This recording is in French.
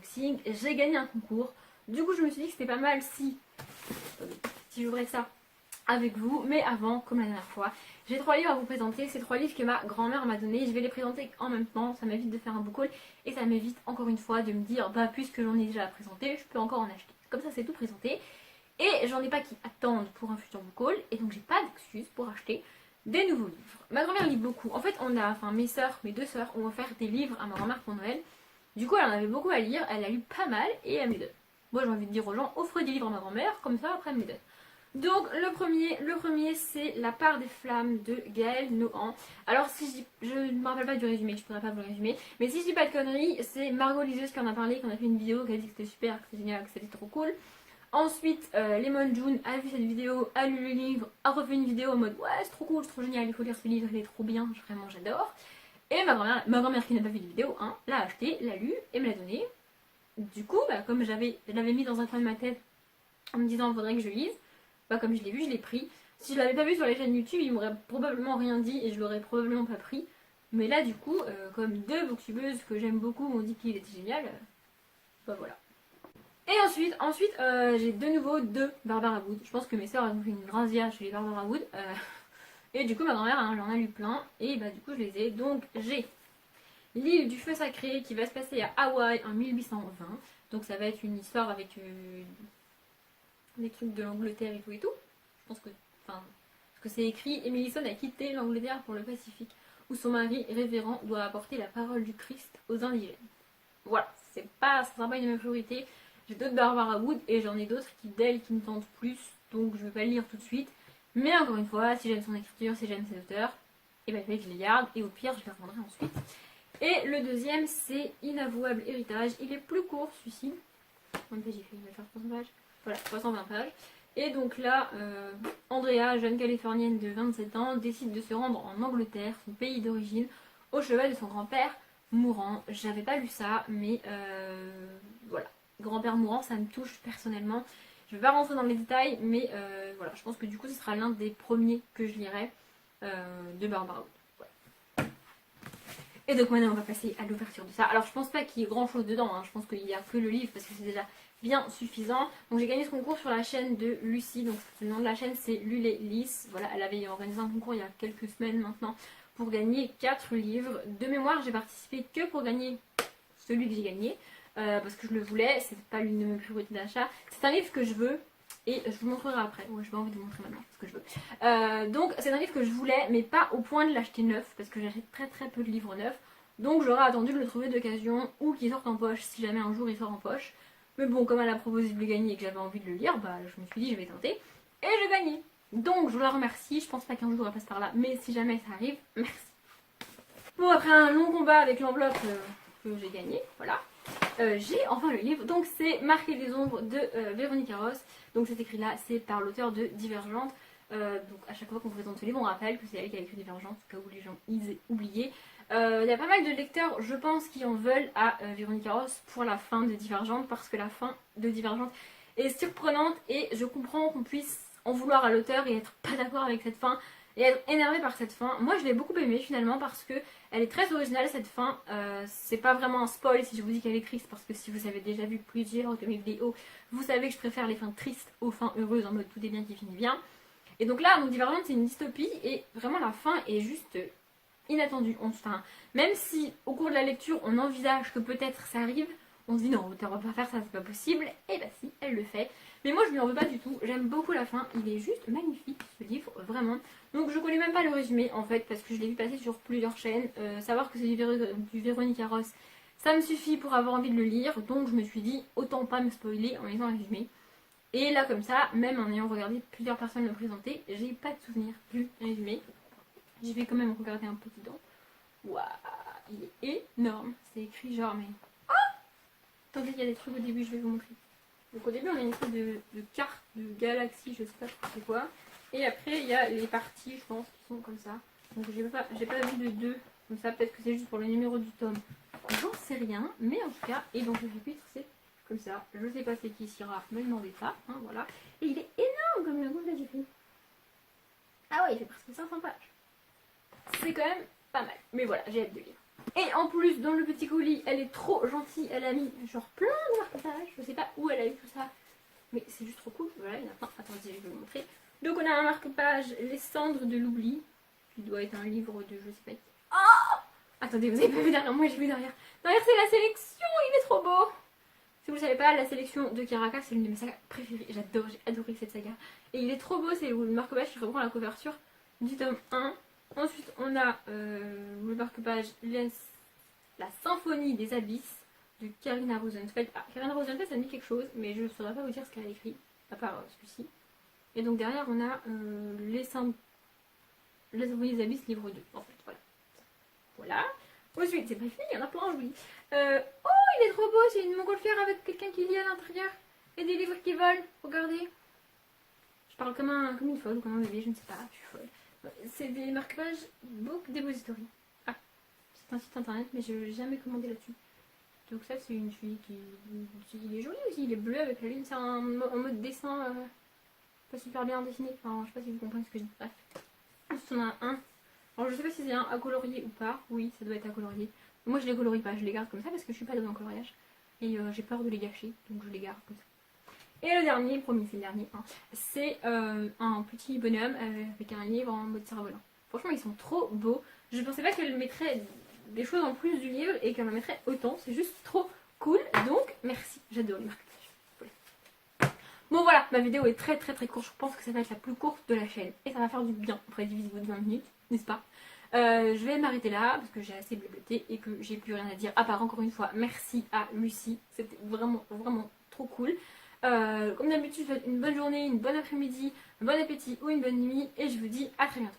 unboxing, j'ai gagné un concours. Du coup je me suis dit que c'était pas mal si j'ouvrais ça avec vous. Mais avant, comme la dernière fois, j'ai 3 livres à vous présenter. Ces 3 livres que ma grand-mère m'a donné. Je vais les présenter en même temps, ça m'évite de faire un book haul. Et ça m'évite encore une fois de me dire, bah puisque j'en ai déjà présenté, je peux encore en acheter. Comme ça c'est tout présenté. Et j'en ai pas qui attendent pour un futur book haul. Et donc j'ai pas d'excuse pour acheter des nouveaux livres. Ma grand-mère lit beaucoup. En fait, mes sœurs, mes 2 sœurs ont offert des livres à ma grand-mère pour Noël. Du coup, elle en avait beaucoup à lire. Elle a lu pas mal et elle me les donne. Moi, j'ai envie de dire aux gens, offrez des livres à ma grand-mère, comme ça, après, elle me les donne. Donc, le premier c'est La part des flammes de Gaël Nohan. Alors, si je ne me rappelle pas du résumé, je pourrais pas vous le résumer. Mais si je dis pas de conneries, c'est Margot Liseuse qui en a parlé, qui en a fait une vidéo, qui a dit que c'était super, que c'était génial, que c'était trop cool. Ensuite, Lemon June a vu cette vidéo, a lu le livre, a refait une vidéo en mode ouais, c'est trop cool, c'est trop génial, il faut lire ce livre, il est trop bien, vraiment j'adore. Et ma grand-mère qui n'a pas vu de vidéo, hein, l'a acheté, l'a lu et me l'a donné. Du coup, bah, comme je l'avais mis dans un coin de ma tête en me disant il faudrait que je lise, bah, comme je l'ai vu, je l'ai pris. Si je l'avais pas vu sur les chaînes YouTube, il m'aurait probablement rien dit et je l'aurais probablement pas pris. Mais là, du coup, comme 2 booktubeuses que j'aime beaucoup m'ont dit qu'il était génial, bah voilà. Et ensuite j'ai de nouveau 2 Barbara Wood. Je pense que mes soeurs ont fait une razzia chez les Barbara Wood. Et du coup ma grand-mère elle en a lu plein. Et bah du coup je les ai. Donc j'ai L'île du feu sacré qui va se passer à Hawaï en 1820. Donc ça va être une histoire avec des trucs de l'Angleterre et tout et tout. Je pense que, parce que c'est écrit, Emily Son a quitté l'Angleterre pour le Pacifique, où son mari révérend doit apporter la parole du Christ aux indigènes. Voilà, ça sera pas une de mes priorités. J'ai d'autres Barbara Wood et j'en ai d'autres d'elle qui me tentent plus, donc je vais pas le lire tout de suite. Mais encore une fois, si j'aime son écriture, si j'aime ses auteurs, et ben je les garde et au pire je les revendrai ensuite. Et le deuxième c'est Inavouable héritage. Il est plus court celui-ci. Combien de pages j'ai fait? Il va faire 300 pages. Voilà, 320 pages. Et donc là, Andrea, jeune californienne de 27 ans, décide de se rendre en Angleterre, son pays d'origine, au chevet de son grand-père mourant. J'avais pas lu ça, mais voilà. Grand-père mourant, ça me touche personnellement. Je vais pas rentrer dans les détails, mais voilà, je pense que du coup ce sera l'un des premiers que je lirai de Barbara Wood. Voilà. Et donc maintenant on va passer à l'ouverture de ça. Alors je pense pas qu'il y ait grand chose dedans, hein. Je pense qu'il y a que le livre parce que c'est déjà bien suffisant. Donc j'ai gagné ce concours sur la chaîne de Lucie, donc le nom de la chaîne c'est Lulé Lys. Voilà, elle avait organisé un concours il y a quelques semaines maintenant pour gagner 4 livres. De mémoire j'ai participé que pour gagner celui que j'ai gagné. Parce que je le voulais, c'est pas l'une de mes priorités d'achat. C'est un livre que je veux et je vous montrerai après. Ouais, j'ai pas envie de vous montrer maintenant ce que je veux. Donc c'est un livre que je voulais, mais pas au point de l'acheter neuf parce que j'achète très peu de livres neufs. Donc j'aurais attendu de le trouver d'occasion ou qu'il sorte en poche si jamais un jour il sort en poche. Mais bon, comme elle a proposé de le gagner et que j'avais envie de le lire, bah je me suis dit je vais tenter et j'ai gagné. Donc je vous la remercie. Je pense pas qu'un jour elle passe par là, mais si jamais ça arrive, merci. Bon, après un long combat avec l'enveloppe que j'ai gagné, voilà. J'ai enfin le livre, donc c'est Marquer des ombres de Véronique Arros. Donc cet écrit là c'est par l'auteur de Divergente. Donc à chaque fois qu'on présente ce livre on rappelle que c'est elle qui a écrit Divergente, au cas où les gens ils aient oublié. Il y a pas mal de lecteurs je pense qui en veulent à Véronique Arros pour la fin de Divergente, parce que la fin de Divergente est surprenante et je comprends qu'on puisse en vouloir à l'auteur et être pas d'accord avec cette fin et être énervé par cette fin. Moi je l'ai beaucoup aimée finalement parce que elle est très originale cette fin. C'est pas vraiment un spoil si je vous dis qu'elle est triste, parce que si vous avez déjà vu plusieurs de mes vidéos, vous savez que je préfère les fins tristes aux fins heureuses en mode tout est bien qui finit bien. Et donc là, donc Divergente c'est une dystopie et vraiment la fin est juste inattendue. Enfin, même si au cours de la lecture on envisage que peut-être ça arrive, on se dit non, on va pas faire ça, c'est pas possible. Et bah si, elle le fait. Mais moi je lui en veux pas du tout, j'aime beaucoup la fin, il est juste magnifique ce livre, vraiment. Donc je connais même pas le résumé en fait, parce que je l'ai vu passer sur plusieurs chaînes. Savoir que c'est du Véronique Arros, ça me suffit pour avoir envie de le lire. Donc je me suis dit autant pas me spoiler en lisant le résumé. Et là comme ça, même en ayant regardé plusieurs personnes le présenter, j'ai pas de souvenir du résumé. J'y vais quand même regarder un petit dedans. Waouh, il est énorme, c'est écrit genre mais... Attendez, il y a des trucs au début, je vais vous montrer. Donc au début on a une espèce de carte de galaxie, je sais pas c'est quoi. Et après il y a les parties, je pense, qui sont comme ça. Donc j'ai pas vu de 2 comme ça, peut-être que c'est juste pour le numéro du tome. J'en sais rien, mais en tout cas, et donc le chapitre c'est comme ça. Je sais pas c'est qui Syrah, me demandez pas, hein, voilà. Et il est énorme comme le goût que j'ai fait. Ah ouais, il fait presque 500 pages. C'est quand même pas mal. Mais voilà, j'ai hâte de lire. Et en plus, dans le petit colis, elle est trop gentille. Elle a mis genre plein de marque-pages. Je sais pas où elle a eu tout ça. Mais c'est juste trop cool. Voilà, il y en a plein. Attendez, je vais vous montrer. Donc on a un marque-page, Les cendres de l'oubli. Qui doit être un livre de je sais pas qui. Oh, attendez, vous avez pas vu derrière moi, j'ai vu derrière. Derrière, c'est la sélection. Il est trop beau. Si vous ne savez pas, la sélection de Caracal, c'est l'une de mes sagas préférées. J'adore, j'ai adoré cette saga. Et il est trop beau, c'est le marque-page qui reprend la couverture du tome 1. Ensuite, on a le marque-page La symphonie des abysses de Karina Rosenfeld. Ah, Karina Rosenfeld, ça me dit quelque chose, mais je ne saurais pas vous dire ce qu'elle a écrit, à part celui-ci. Et donc derrière, on a La symphonie des abysses, livre 2. En fait, voilà. Voilà. Ensuite, c'est pas fini, il y en a plein, je vous dis. Oh, il est trop beau, c'est une montgolfière avec quelqu'un qui lit à l'intérieur. Et des livres qui volent, regardez. Je parle comme une folle ou comme un bébé, je ne sais pas, je suis folle. C'est des marque-pages Book Depository. Ah, c'est un site internet, mais je n'ai jamais commandé là-dessus. Donc ça, c'est une fille qui... Il est joli aussi, il est bleu avec la lune, c'est en mode dessin, pas super bien dessiné. Enfin, je sais pas si vous comprenez ce que je dis. Bref. Ensuite, on a un... Alors je sais pas si c'est un à colorier ou pas. Oui, ça doit être à colorier. Moi je les colorie pas, je les garde comme ça parce que je suis pas douée en coloriage. Et j'ai peur de les gâcher, donc je les garde comme ça. Et le dernier, promis c'est le dernier, hein, c'est un petit bonhomme avec un livre en mode cerf-volant. Franchement ils sont trop beaux. Je pensais pas qu'elle mettrait des choses en plus du livre et qu'elle en mettrait autant. C'est juste trop cool. Donc merci, j'adore les marque-pages. Bon voilà, ma vidéo est très courte. Je pense que ça va être la plus courte de la chaîne. Et ça va faire du bien après des vidéos de 20 minutes, n'est-ce pas? Je vais m'arrêter là parce que j'ai assez blablaté et que j'ai plus rien à dire. À part encore une fois, merci à Lucie. C'était vraiment trop cool. Comme d'habitude, je vous souhaite une bonne journée, une bonne après-midi, un bon appétit ou une bonne nuit. Et je vous dis à très bientôt.